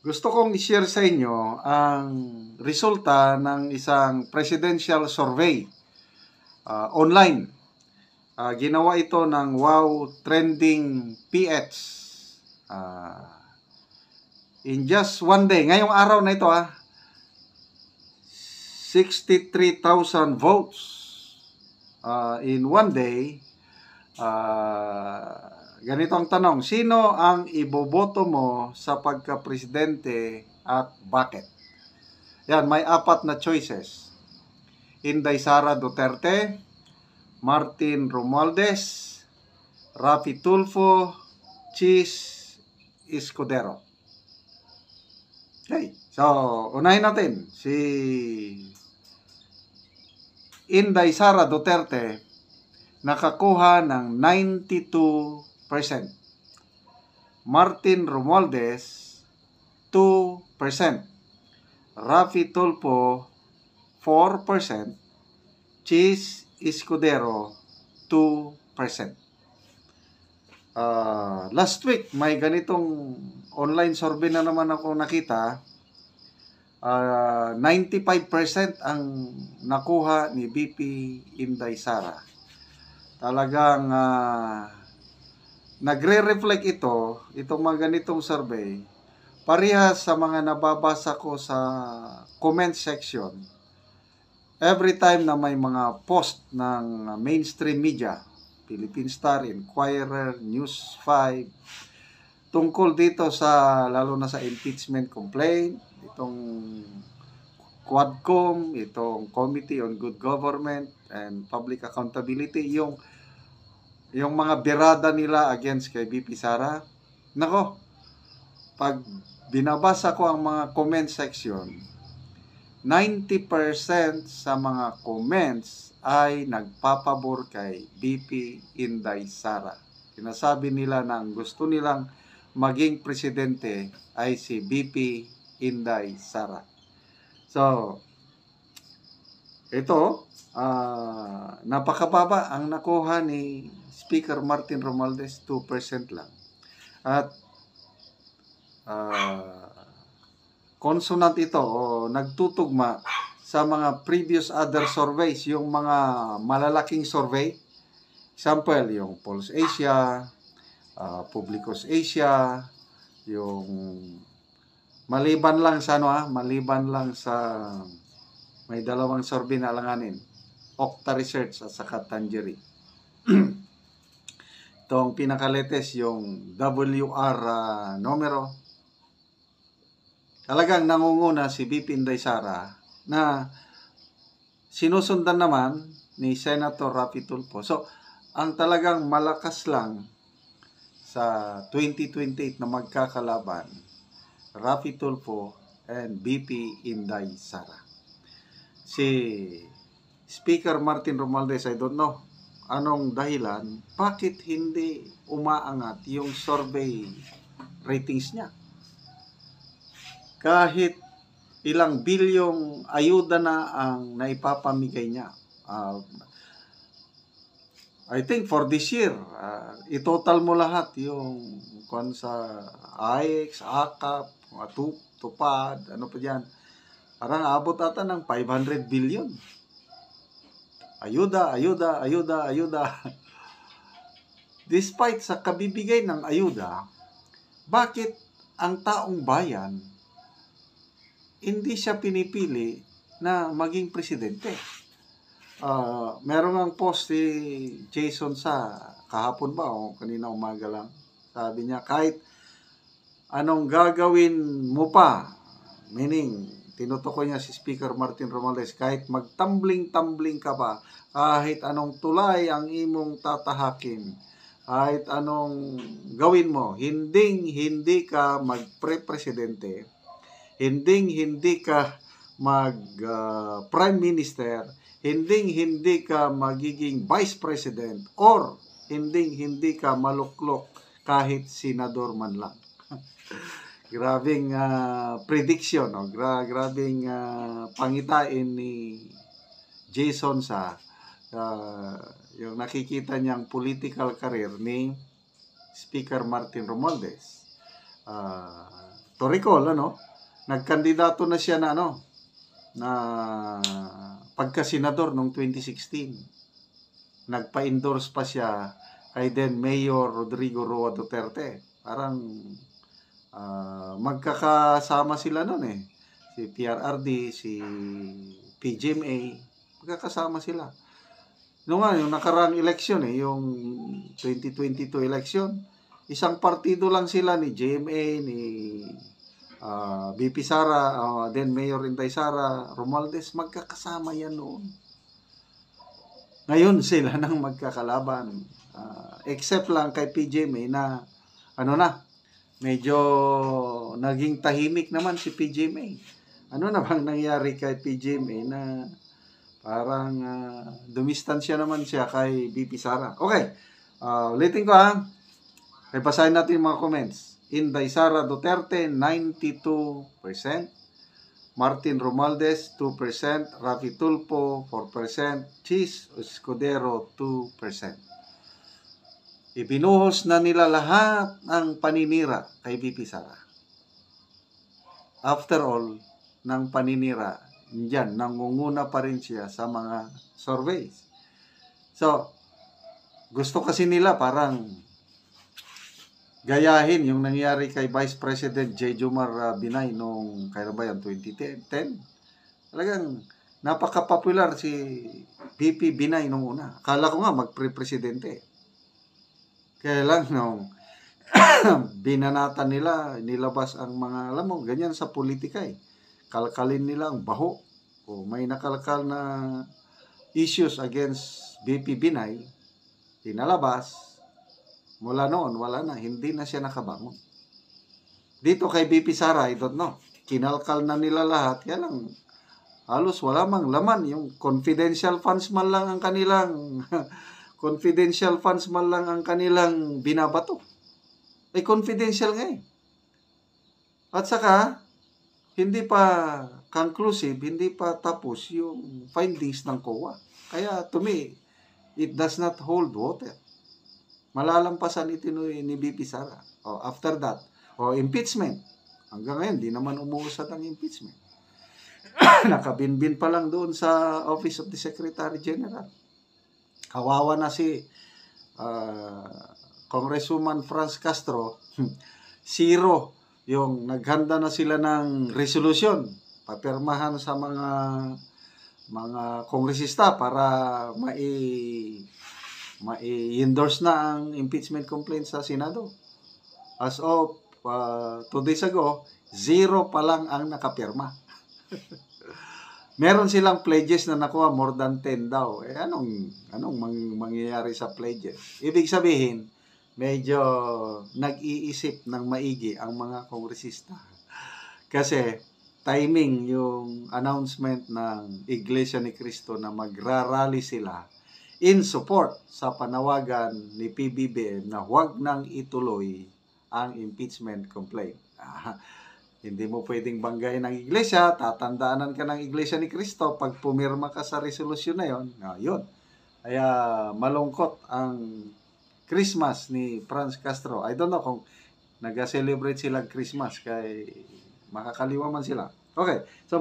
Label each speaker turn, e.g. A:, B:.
A: Gusto kong i-share sa inyo ang resulta ng isang presidential survey online. Ginawa ito ng Wow Trending PH. In just one day, ngayong araw na ito 63,000 votes in one day. Ganito ang tanong, sino ang iboboto mo sa pagka-presidente at bakit? Yan, may 4 na choices. Inday Sara Duterte, Martin Romualdez, Raffy Tulfo, Chis Escudero. Okay, so unahin natin si Inday Sara Duterte, nakakuha ng 92%. Martin Romualdez, 2%. Raffy Tulfo, 4%. Chis Escudero, 2%. Last week, may ganitong online survey na naman ako nakita. 95% ang nakuha ni VP Inday Sara. Talagang nagre-reflect itong mga ganitong survey, parehas sa mga nababasa ko sa comment section. Every time na may mga post ng mainstream media, Philippine Star, Inquirer, News 5, tungkol dito sa, lalo na sa impeachment complaint, itong Quadcom, itong Committee on Good Government and Public Accountability, yung mga birada nila against kay VP Sara. Nako, pag binabasa ko ang mga comment section, 90% sa mga comments ay nagpapabor kay VP Inday Sara. Sinasabi nila na ang gusto nilang maging presidente ay si VP Inday Sara. So, ito, napakababa ang nakuha ni Speaker Martin Romualdez, 2% lang. At consonant ito o nagtutugma sa mga previous other surveys, yung mga malalaking survey. Example, yung Pulse Asia, Publicus Asia, yung maliban lang sa may 2 survey na alanganin, Octa Research at saka Tangerine. Itong pinaka-latest, yung WR numero. Talagang nangunguna si VP Inday Sara na sinusundan naman ni Senator Raffy Tulfo. So, ang talagang malakas lang sa 2028 na magkakalaban, Raffy Tulfo and VP Inday Sara. Si Speaker Martin Romualdez, I don't know anong dahilan, bakit hindi umaangat yung survey ratings niya? Kahit ilang bilyong ayuda na ang naipapamigay niya. I think for this year, itotal mo lahat yung kung sa AIX, AKAP, TUPAD, ano pa dyan. Parang abot ata ng 500 billion. Ayuda. Despite sa kabibigay ng ayuda, bakit ang taong bayan hindi siya pinipili na maging presidente? Meron ang post si Jason sa kahapon ba o kanina umaga lang. Sabi niya, kahit anong gagawin mo pa, meaning tinutukoy niya si Speaker Martin Romualdez, kahit magtambling-tambling ka pa, kahit anong tulay ang imong tatahakin, kahit anong gawin mo, hindi ka magpre-presidente, hindi ka mag-prime minister, hindi ka magiging vice president, or hindi ka maluklok kahit senador man lang. Grabing prediction, grabing pangitain ni Jason sa yung nakikita niyang political career ni Speaker Martin Romualdez. to recall, nagkandidato na siya na na pagka-senador noong 2016. Nagpa-endorse pa siya kay then Mayor Rodrigo Roa Duterte. Parang magkakasama sila noon eh. Si PRRD, si PGMA, magkakasama sila. Yung nakaraang eleksyon yung 2022 election, isang partido lang sila ni GMA, ni BP Sara, then Mayor Inday Sara, Romualdez, magkakasama yan noon. Ngayon sila nang magkakalaban. Except lang kay PGMA na, medyo naging tahimik naman si PGMA. Ano na bang nangyari kay PGMA na parang dumistansya naman siya kay BP Sara. Okay, ulitin ko Ay basahin natin yung mga comments. Inday Sara Duterte, 92%. Martin Romualdez, 2%. Rafi Tulfo, 4%. Chis Escudero, 2%. Ibinuhos na nila lahat ng paninira kay BP Sara. After all, ng paninira, diyan, nangunguna pa rin siya sa mga surveys. So, gusto kasi nila parang gayahin yung nangyari kay Vice President J. Jomar Binay noong, kailan ba yan, 2010? Talagang napaka-popular si VP Binay nung una. Akala ko nga magpre-presidente. Kaya lang nung binanatan nila, nilabas ang mga, alam mo, ganyan sa politika kalkalin nila ang baho. O may nakalkal na issues against VP Binay, tinalabas. Mula noon, wala na. Hindi na siya nakabangon. Dito kay BP Sara, I don't know. Kinalkal na nila lahat. Kaya lang, halos wala mang laman. Yung confidential funds man lang ang kanilang binabato. Ay confidential nga At saka, hindi pa conclusive, hindi pa tapos yung findings ng COA. Kaya to me, it does not hold water. Malalampasan ito ni BP Sara. After that, impeachment. Hanggang ngayon, di naman umuusad ang impeachment. Nakabinbin pa lang doon sa Office of the Secretary General. Kawawa na si Congresswoman Franz Castro. 0 yung naghanda na sila ng resolution. Papirmahan sa mga kongresista para mai-endorse na ang impeachment complaint sa Senado. As of 2 days ago, 0 pa lang ang nakapirma. Meron silang pledges na nakuha more than 10 daw. Anong mangyayari sa pledges? Ibig sabihin, medyo nag-iisip ng maigi ang mga kongresista. Kasi timing yung announcement ng Iglesia ni Cristo na magrarally sila in support sa panawagan ni PBBM na huwag nang ituloy ang impeachment complaint. Hindi mo pwedeng banggain ng iglesia, tatandaanan ka ng Iglesia ni Cristo pag pumirma ka sa resolusyon na yon. Yun. Kaya malungkot ang Christmas ni Franz Castro. I don't know kung nag-celebrate sila Christmas kay makakaliwa man sila. Okay. So